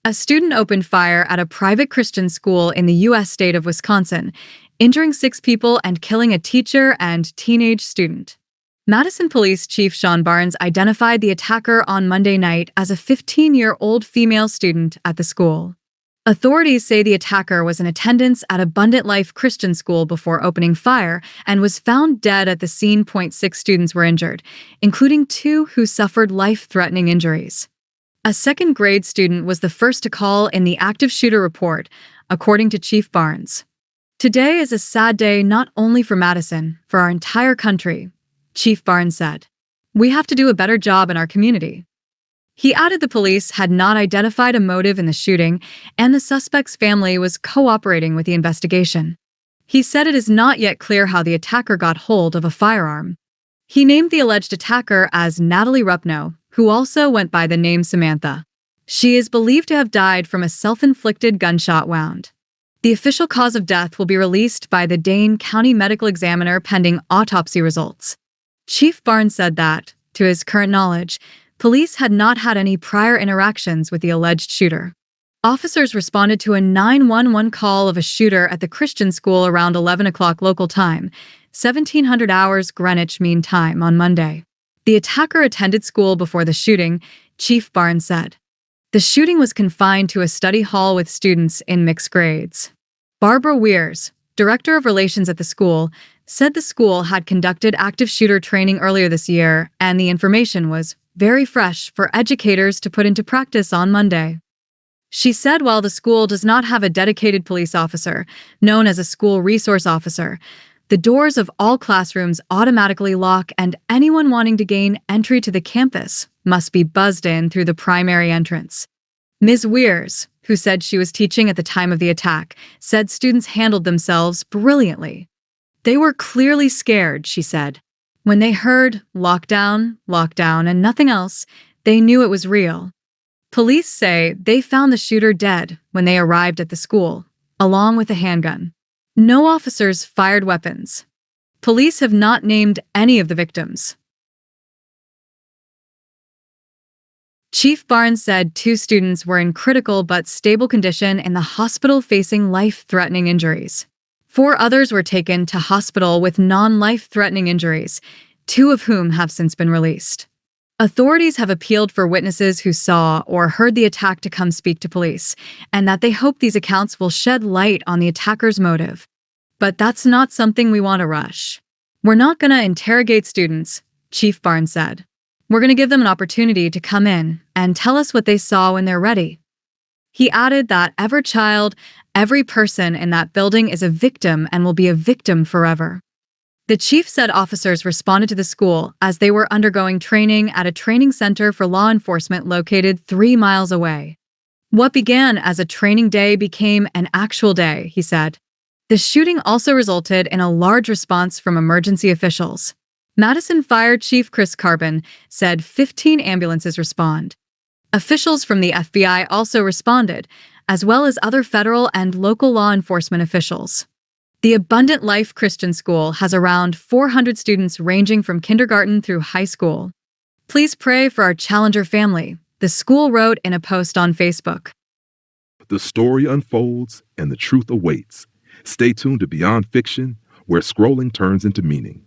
A student opened fire at a private Christian school in the U.S. state of Wisconsin, injuring 6 people and killing a teacher and teenage student. Madison Police Chief Sean Barnes identified the attacker on Monday night as a 15-year-old female student at the school. Authorities say the attacker was in attendance at Abundant Life Christian School before opening fire and was found dead at the scene. 6 students were injured, including 2 who suffered life-threatening injuries. A second-grade student was the first to call in the active shooter report, according to Chief Barnes. "Today is a sad day not only for Madison, for our entire country," Chief Barnes said. "We have to do a better job in our community." He added the police had not identified a motive in the shooting, and the suspect's family was cooperating with the investigation. He said it is not yet clear how the attacker got hold of a firearm. He named the alleged attacker as Natalie Rupno, who also went by the name Samantha. She is believed to have died from a self-inflicted gunshot wound. The official cause of death will be released by the Dane County Medical Examiner pending autopsy results. Chief Barnes said that, to his current knowledge, police had not had any prior interactions with the alleged shooter. Officers responded to a 911 call of a shooter at the Christian school around 11 o'clock local time, 1700 hours Greenwich Mean Time on Monday. The attacker attended school before the shooting, Chief Barnes said. The shooting was confined to a study hall with students in mixed grades. Barbara Weirs, director of relations at the school, said the school had conducted active shooter training earlier this year, and the information was very fresh for educators to put into practice on Monday. She said while the school does not have a dedicated police officer, known as a school resource officer, the doors of all classrooms automatically lock and anyone wanting to gain entry to the campus must be buzzed in through the primary entrance. Ms. Weirs, who said she was teaching at the time of the attack, said students handled themselves brilliantly. They were clearly scared, she said. When they heard lockdown, lockdown, and nothing else, they knew it was real. Police say they found the shooter dead when they arrived at the school, along with a handgun. No officers fired weapons. Police have not named any of the victims. Chief Barnes said 2 students were in critical but stable condition in the hospital facing life-threatening injuries. 4 others were taken to hospital with non-life-threatening injuries, 2 of whom have since been released. Authorities have appealed for witnesses who saw or heard the attack to come speak to police, and that they hope these accounts will shed light on the attacker's motive. But that's not something we want to rush. We're not going to interrogate students, Chief Barnes said. We're going to give them an opportunity to come in and tell us what they saw when they're ready. He added that every child, every person in that building is a victim and will be a victim forever. The chief said officers responded to the school as they were undergoing training at a training center for law enforcement located 3 miles away. What began as a training day became an actual day, he said. The shooting also resulted in a large response from emergency officials. Madison Fire Chief Chris Carbon said 15 ambulances respond. Officials from the FBI also responded, as well as other federal and local law enforcement officials. The Abundant Life Christian School has around 400 students ranging from kindergarten through high school. Please pray for our Challenger family, the school wrote in a post on Facebook. The story unfolds and the truth awaits. Stay tuned to Beyond Fiction, where scrolling turns into meaning.